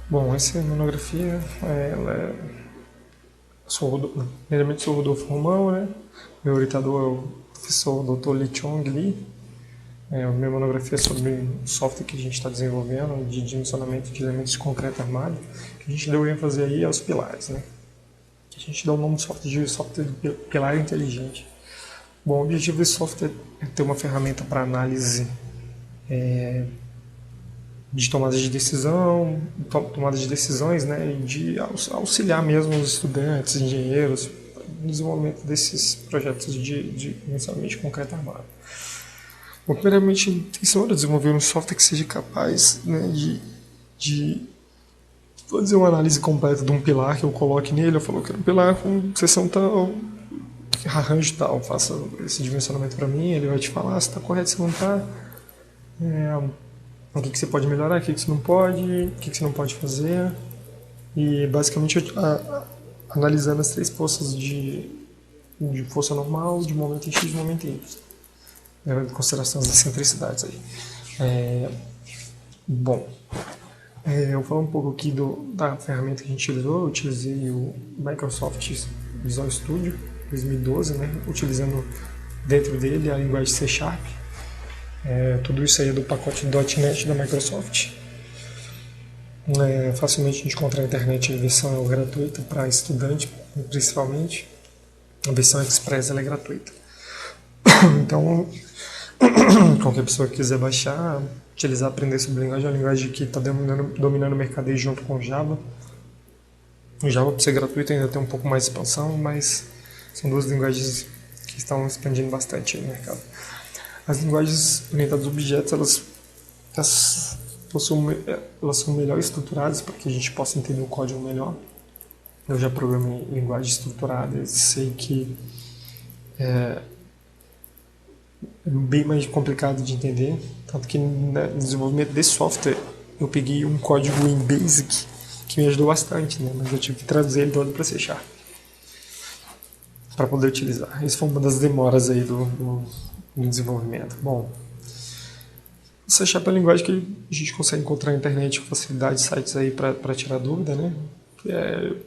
Bom, essa monografia, ela é... primeiramente sou o Rodolfo Romão, né? Meu orientador é o professor Dr. Lee Chong Lee. A minha monografia é sobre o software que a gente está desenvolvendo de dimensionamento de elementos de concreto armado, que a gente deu ênfase aí aos pilares, né? Que a gente dá o nome de software de pilar inteligente. Bom, o objetivo desse software é ter uma ferramenta para análise de tomada de decisão, tomada de decisões, né, e de auxiliar mesmo os estudantes, engenheiros, no desenvolvimento desses projetos de inicialmente concreto armado. Bom, primeiramente, a intenção era desenvolver um software que seja capaz, né, de fazer uma análise completa de um pilar que eu coloque nele. Eu falo que era um pilar com seção tal, arranjo tal, faça esse dimensionamento para mim, ele vai te falar se está correto, se não está. O que você pode melhorar, o que você não pode, o que você não pode fazer. E basicamente analisando as três forças de força normal, de momento em X e de momento em Y. Levando em consideração as excentricidades aí. Bom, eu vou falar um pouco aqui da ferramenta que a gente utilizou. Eu utilizei o Microsoft Visual Studio 2012, né, utilizando dentro dele a linguagem C Sharp. Tudo isso aí é do pacote .NET da Microsoft. Facilmente a gente encontra na internet a versão gratuita para estudante, principalmente. A versão Express ela é gratuita. Então, qualquer pessoa que quiser baixar, utilizar, aprender sobre linguagem, é uma linguagem que está dominando o mercado aí junto com o Java. O Java, por ser gratuito, ainda tem um pouco mais de expansão, mas são duas linguagens que estão expandindo bastante no mercado. As linguagens orientadas a objetos, elas são melhor estruturadas para que a gente possa entender o código melhor. Eu já programei linguagem estruturada e sei que é bem mais complicado de entender, tanto que no desenvolvimento desse software eu peguei um código em Basic que me ajudou bastante, né? Mas eu tive que traduzir ele todo para C Sharp para poder utilizar. Isso foi uma das demoras aí do desenvolvimento. Bom, o C Sharp é uma linguagem que a gente consegue encontrar na internet com facilidade, sites aí para tirar dúvida, né?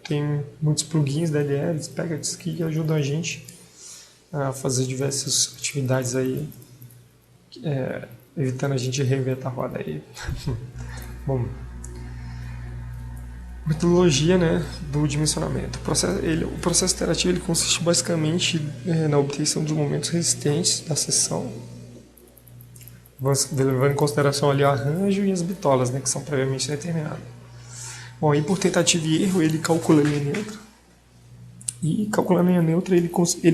Tem muitos plugins da DLLs, packages que ajudam a gente a fazer diversas atividades aí, evitando a gente reinventar a roda aí. Bom, metodologia, né, do dimensionamento. O processo iterativo ele consiste basicamente na obtenção dos momentos resistentes da seção, levando em consideração ali o arranjo e as bitolas, né, que são previamente determinadas. Bom, aí por tentativa e erro ele calcula a linha neutra, e calculando a linha neutra ele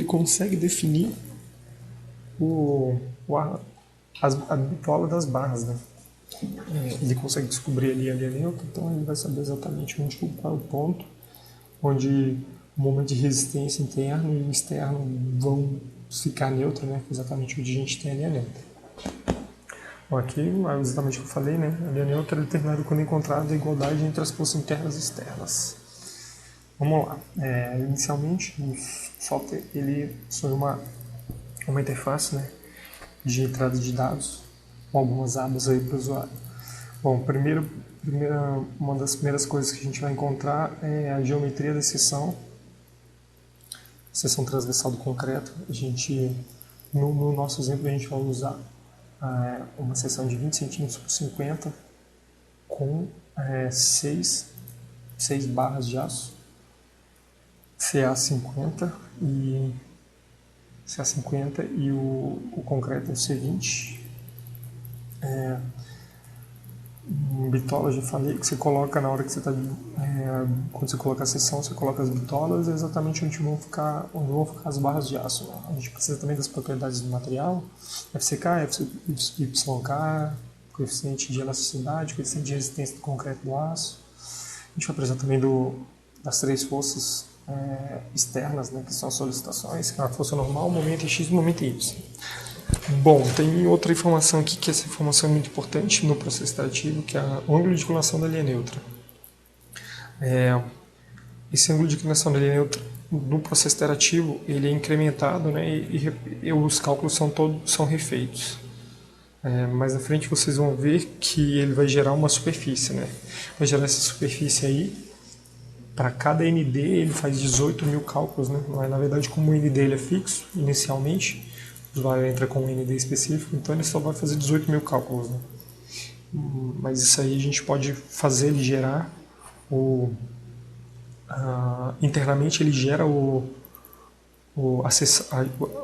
consegue definir a bitola das barras, né? Ele consegue descobrir ali a linha neutra, então ele vai saber exatamente qual é o ponto onde o momento de resistência interno e externo vão ficar neutro, né? Exatamente onde a gente tem a linha neutra. Bom, aqui exatamente o que eu falei, né? A linha neutra é determinada quando encontrada a igualdade entre as forças internas e externas. Vamos lá. Inicialmente, o software ele possui uma interface, né, de entrada de dados com algumas abas aí para o usuário. Bom, uma das primeiras coisas que a gente vai encontrar é a geometria da seção transversal do concreto. No nosso exemplo, a gente vai usar uma seção de 20 cm por 50 com 6 barras de aço CA50 e o concreto é o C20. Bitola, já falei, que você coloca na hora que você está... quando você coloca a seção, você coloca as bitolas exatamente onde vão ficar as barras de aço. A gente precisa também das propriedades do material, FCK, YK, coeficiente de elasticidade, coeficiente de resistência do concreto do aço. A gente vai precisar também das três forças externas, né, que são as solicitações, que é a força normal, momento em X e momento em Y. Bom, tem outra informação aqui, que essa informação é muito importante no processo iterativo, que é o ângulo de inclinação da linha neutra. Esse ângulo de inclinação da linha neutra no processo iterativo ele é incrementado, né, e os cálculos são refeitos. Mais na frente vocês vão ver que ele vai gerar uma superfície, né? Vai gerar essa superfície aí. Para cada ND ele faz 18 mil cálculos, né? Mas na verdade, como o ND ele é fixo inicialmente, o usuário entra com um ND específico, então ele só vai fazer 18 mil cálculos, né? Mas isso aí a gente pode fazer ele gerar internamente ele gera o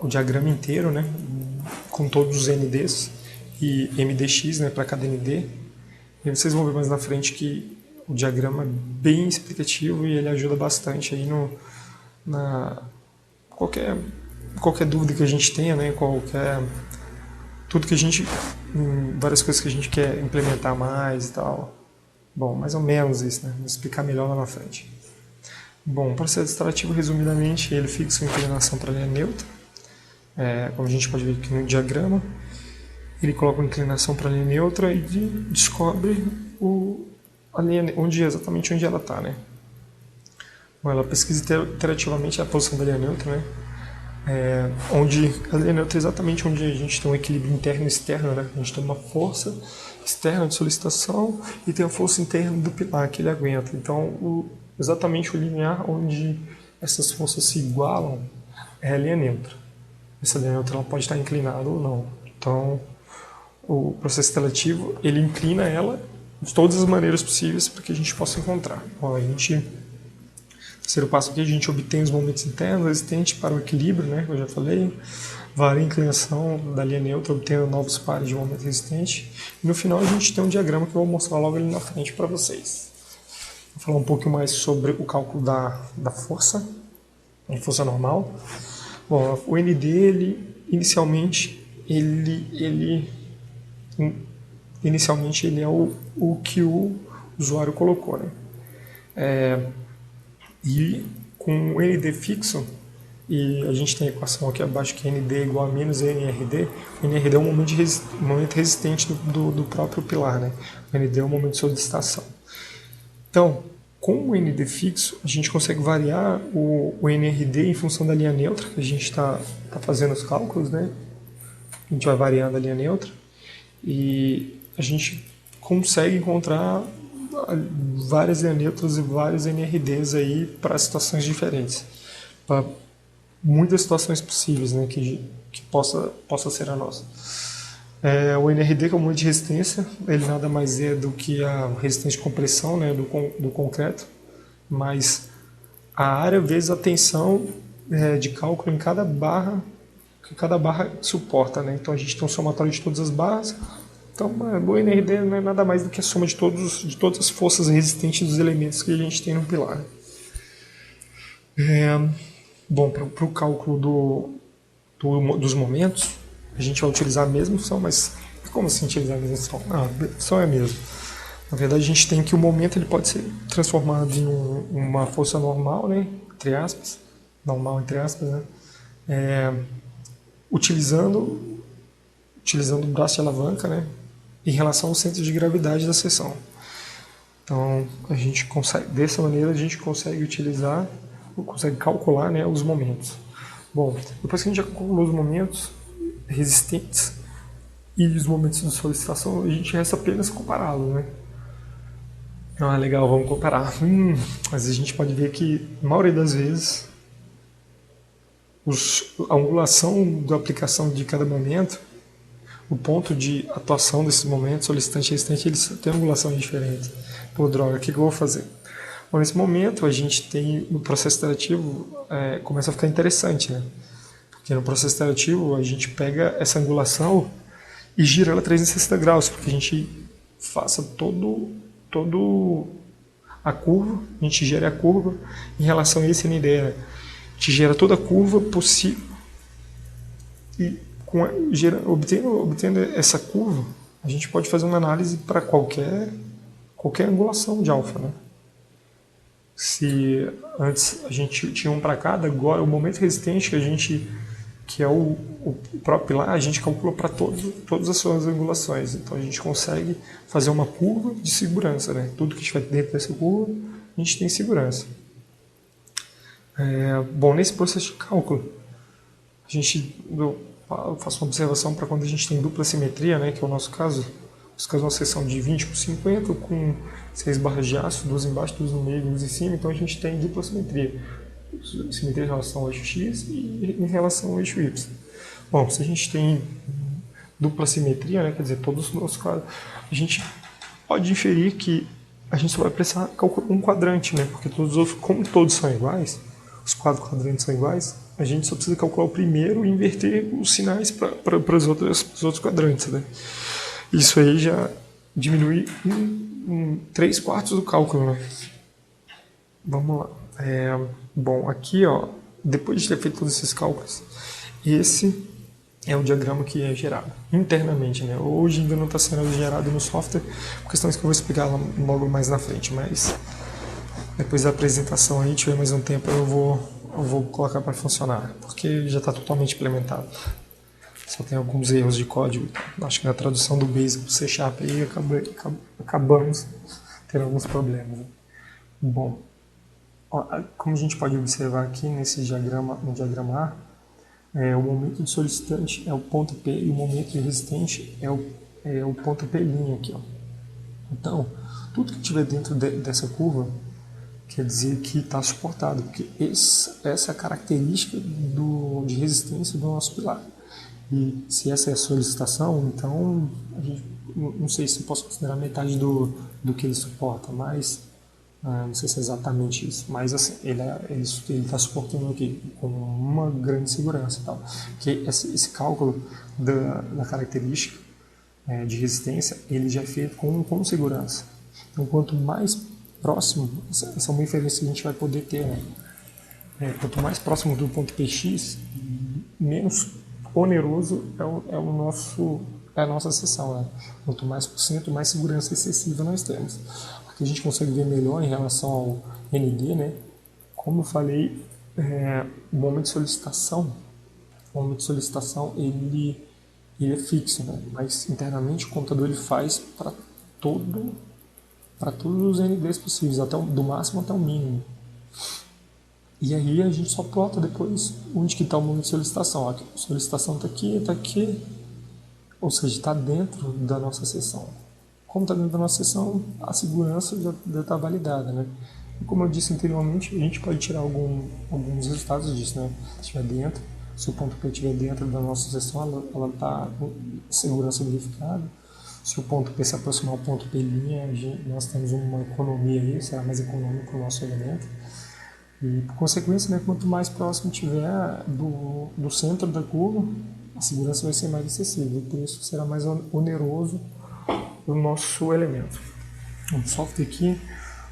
diagrama inteiro, né? Com todos os NDs e MDX, né, para cada ND. E vocês vão ver mais na frente que o diagrama é bem explicativo e ele ajuda bastante aí qualquer dúvida que a gente tenha, né, tudo que a gente, várias coisas que a gente quer implementar mais e tal. Bom, mais ou menos isso, né? Vou explicar melhor lá na frente. Bom, o processo extrativo, resumidamente, ele fixa uma inclinação para a linha neutra. Como a gente pode ver aqui no diagrama, ele coloca uma inclinação para a linha neutra e descobre a linha, exatamente onde ela está, né? Bom, ela pesquisa iterativamente a posição da linha neutra, né? Onde a linha neutra é exatamente onde a gente tem um equilíbrio interno e externo, né? A gente tem uma força externa de solicitação e tem a força interna do pilar que ele aguenta. Então, exatamente o limiar onde essas forças se igualam é a linha neutra. Essa linha neutra ela pode estar inclinada ou não. Então, o processo extrativo ele inclina ela de todas as maneiras possíveis para que a gente possa encontrar. Bom, terceiro passo aqui, a gente obtém os momentos internos existentes para o equilíbrio, né? Eu já falei, varia a inclinação da linha neutra, obtendo novos pares de momento resistente. E no final a gente tem um diagrama que eu vou mostrar logo ali na frente para vocês. Vou falar um pouco mais sobre o cálculo da força, a força normal. Bom, o ND, inicialmente ele é o que o usuário colocou, né? E com o ND fixo, e a gente tem a equação aqui abaixo que ND é igual a menos NRD, o NRD é um momento resistente do próprio pilar, né? O ND é um momento de solicitação. Então, com o ND fixo, a gente consegue variar o NRD em função da linha neutra, que a gente está fazendo os cálculos, né? A gente vai variando a linha neutra e a gente consegue encontrar várias linhas neutras e vários NRDs aí para situações diferentes, para muitas situações possíveis, né, que possa ser a nossa. O NRD, que é o momento de resistência, ele nada mais é do que a resistência de compressão, né, do concreto, mas a área vezes a tensão de cálculo em cada barra que cada barra suporta, né? Então a gente tem um somatório de todas as barras. Então, o NRD não é nada mais do que a soma de todas as forças resistentes dos elementos que a gente tem no pilar. Bom, para o cálculo dos momentos, a gente vai utilizar a mesma função, mas como assim utilizar a mesma função? A função é a mesma. Na verdade, a gente tem que o momento ele pode ser transformado em uma força normal, né? Entre aspas, né? Utilizando o braço de alavanca, né? Em relação ao centro de gravidade da seção. Então, dessa maneira a gente consegue calcular, né, os momentos. Bom, depois que a gente já calculou os momentos resistentes e os momentos de solicitação, a gente resta apenas compará-los, né? Legal, vamos comparar. Mas a gente pode ver que, na maioria das vezes, a angulação da aplicação de cada momento, o ponto de atuação desses momentos, solicitante e resistente, eles têm angulação diferente. Pô, droga, o que eu vou fazer? Bom, nesse momento, a gente tem, no processo iterativo, começa a ficar interessante, né? Porque no processo iterativo, a gente pega essa angulação e gira ela 360 graus, porque a gente faça todo a curva, a gente gera a curva em relação a esse ND, né? A gente gera toda a curva possível e obtendo essa curva, a gente pode fazer uma análise para qualquer angulação de alfa, né? Se antes a gente tinha um para cada, agora o momento resistente que é o próprio pilar, a gente calcula para todas as suas angulações. Então a gente consegue fazer uma curva de segurança, né? Tudo que estiver dentro dessa curva, a gente tem segurança. Bom, nesse processo de cálculo, a gente eu faço uma observação para quando a gente tem dupla simetria, né, que é o nosso caso. Os casos uma seção de 20 por 50 com 6 barras de aço, 2 embaixo, 2 no meio, 2 em cima, então a gente tem dupla simetria. Simetria em relação ao eixo X e em relação ao eixo Y. Bom, se a gente tem dupla simetria, né, quer dizer, todos os nossos quadros, a gente pode inferir que a gente só vai precisar calcular um quadrante, né, porque como todos são iguais, os 4 quadrantes são iguais, a gente só precisa calcular o primeiro e inverter os sinais para os outros quadrantes, né. Isso aí já diminui em 3/4 do cálculo, né. Vamos lá. Bom, aqui, ó, depois de ter feito todos esses cálculos, esse é o diagrama que é gerado internamente, né? Hoje ainda não está sendo gerado no software, por questões que eu vou explicar logo mais na frente, mas depois da apresentação aí, tiver mais um tempo, eu vou colocar para funcionar, porque já está totalmente implementado. Só tem alguns erros de código. Acho que na tradução do Basic para o C# aí acabamos tendo alguns problemas. Né? Bom, como a gente pode observar aqui nesse diagrama, no diagrama A, o momento de solicitante é o ponto P e o momento de resistente é o ponto P', aqui, ó. Então, tudo que tiver dentro dessa curva quer dizer que está suportado, porque essa é a característica de resistência do nosso pilar. E se essa é a solicitação, então a gente, não sei se eu posso considerar metade do que ele suporta, mas não sei se é exatamente isso, mas assim, ele está suportando aqui com uma grande segurança e tal. Que esse cálculo da característica de resistência, ele já é feito com segurança. Então, quanto mais próximo, essa é uma inferência que a gente vai poder ter, né? Quanto mais próximo do ponto PX, menos oneroso é a nossa seção. Né? Quanto mais por cento, mais segurança excessiva nós temos. Aqui a gente consegue ver melhor em relação ao ND, né? Como eu falei, o momento de solicitação ele é fixo, né? Mas internamente o computador ele faz para todos os NDs possíveis, do máximo até o mínimo. E aí a gente só plota depois onde que está o momento de solicitação. A solicitação está aqui, ou seja, está dentro da nossa seção. Como está dentro da nossa seção, a segurança já está validada, né? E como eu disse anteriormente, a gente pode tirar alguns resultados disso, né? Se o ponto P estiver dentro da nossa seção, ela está com segurança verificada. Se o ponto P se aproximar ao ponto P', nós temos uma economia aí, será mais econômico o nosso elemento. E, por consequência, né, quanto mais próximo tiver do centro da curva, a segurança vai ser mais excessiva e por isso será mais oneroso o nosso elemento. No software aqui,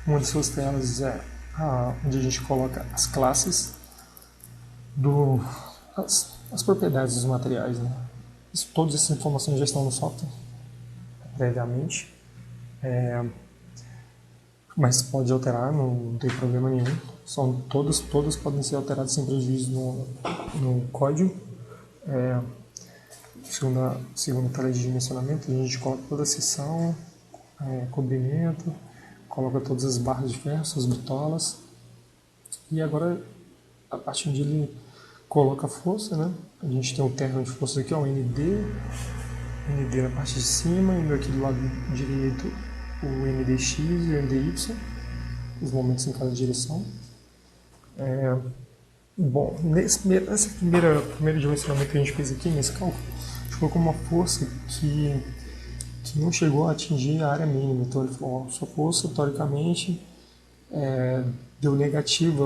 uma de suas telas é onde a gente coloca as classes, as propriedades dos materiais. Né? Todas essas informações já estão no software previamente. Mas pode alterar, não tem problema nenhum. Todas podem ser alteradas sem prejuízo no código. Segunda tela de dimensionamento, a gente coloca toda a seção, cobrimento, coloca todas as barras de ferro, as bitolas. E agora, a parte onde ele coloca a força, né? A gente tem o terno de força aqui, o ND na parte de cima, e aqui do lado direito o NDX e o NDY, os momentos em cada direção. Bom, nesse primeiro dimensionamento que a gente fez aqui, nesse cálculo, a gente colocou uma força que não chegou a atingir a área mínima. Então ele falou, sua força, teoricamente, deu negativa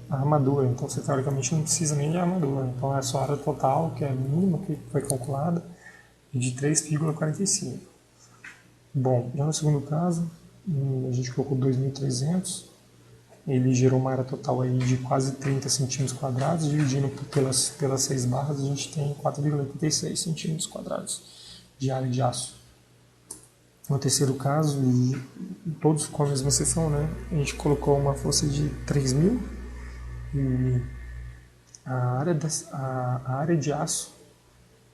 a armadura. Então você, teoricamente, não precisa nem de armadura. Então é a sua área total, que é a mínima, que foi calculada, de 3,45. Bom, já no segundo caso, a gente colocou 2.300, ele gerou uma área total aí de quase 30 centímetros quadrados, dividindo pelas 6 barras, a gente tem 4,86 centímetros quadrados de área de aço. No terceiro caso, todos com a mesma seção, né, a gente colocou uma força de 3.000 e a área de aço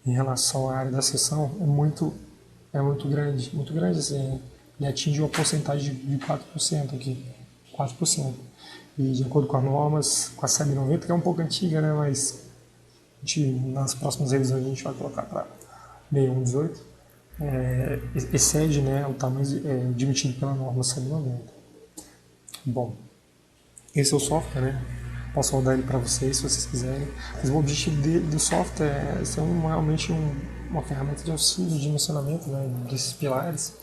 em relação à área da seção é muito grande assim, ele atinge uma porcentagem de 4% aqui, 4%. E de acordo com as normas, com a SAB 90, que é um pouco antiga, né, mas Nas próximas revisões a gente vai colocar para 6118. Excede, né, o tamanho admitido pela norma 190. Bom, esse é o software, né? Posso rodar ele para vocês se vocês quiserem. Mas o objetivo do software é ser realmente uma ferramenta de auxílio de dimensionamento, né, desses pilares,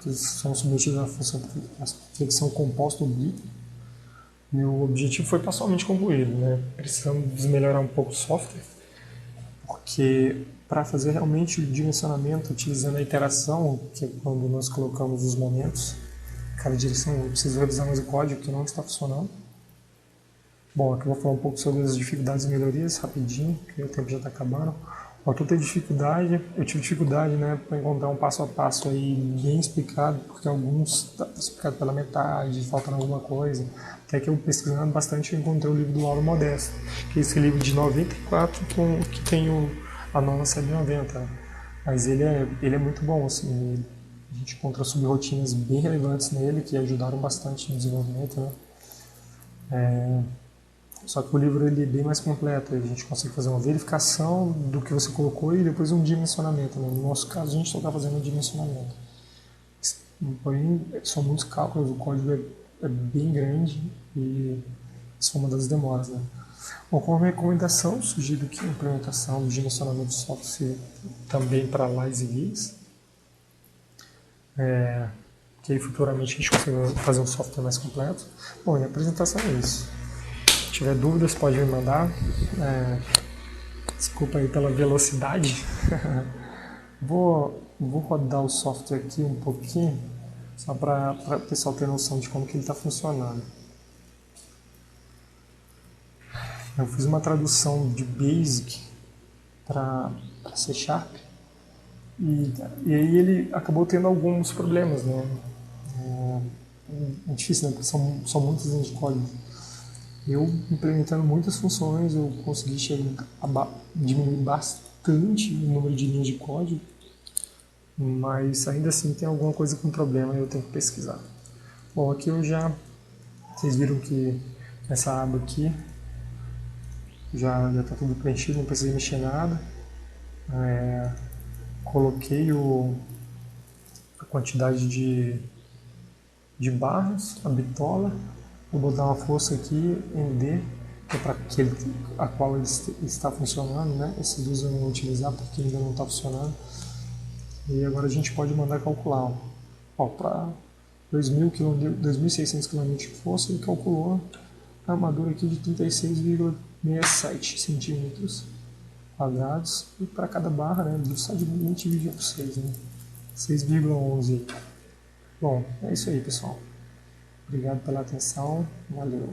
que são submetidos à flexão composta oblíqua. E o objetivo foi parcialmente concluído, né? Precisamos melhorar um pouco o software, porque para fazer realmente o dimensionamento utilizando a iteração, que é quando nós colocamos os momentos, cada direção, eu preciso revisar mais o código que não está funcionando. Bom, aqui eu vou falar um pouco sobre as dificuldades e melhorias, rapidinho, porque o tempo já está acabando. Eu tive dificuldade, né, para encontrar um passo a passo aí bem explicado, porque alguns estão explicados pela metade, faltando alguma coisa. Até que eu pesquisando bastante eu encontrei o livro do Auro Modesto, que é esse livro de 94 que tem a norma 790. Mas ele é muito bom, assim, a gente encontra subrotinas bem relevantes nele, que ajudaram bastante no desenvolvimento, né? Só que o livro ele é bem mais completo, a gente consegue fazer uma verificação do que você colocou e depois um dimensionamento, né? No nosso caso, a gente só está fazendo um dimensionamento. Porém, são muitos cálculos, o código é bem grande e isso é uma das demoras, né? Bom, como recomendação, sugiro que a implementação do dimensionamento de software também para lives e guias, que aí futuramente a gente consiga fazer um software mais completo. Bom, e a apresentação é isso. Se tiver dúvidas, pode me mandar. Desculpa aí pela velocidade. Vou rodar o software aqui um pouquinho, só para o pessoal ter noção de como que ele está funcionando. Eu fiz uma tradução de Basic para C Sharp e aí ele acabou tendo alguns problemas, né? É difícil, né? Porque são muitas linhas de código. Eu, implementando muitas funções, eu consegui diminuir bastante o número de linhas de código, mas ainda assim tem alguma coisa com problema e eu tenho que pesquisar. Bom, aqui vocês viram que essa aba aqui já está tudo preenchido, não precisei mexer nada. Coloquei a quantidade de barras, a bitola. Vou botar uma força aqui em D, que é para a qual ele está funcionando, né? Esses dois eu não vou utilizar porque ainda não está funcionando. E agora a gente pode mandar calcular. Para 2.600 km de força, ele calculou a armadura aqui de 36,67 centímetros quadrados. E para cada barra, né, só de 20 dividido por 6, né? 6,11. Bom, é isso aí, pessoal. Obrigado pela atenção. Valeu.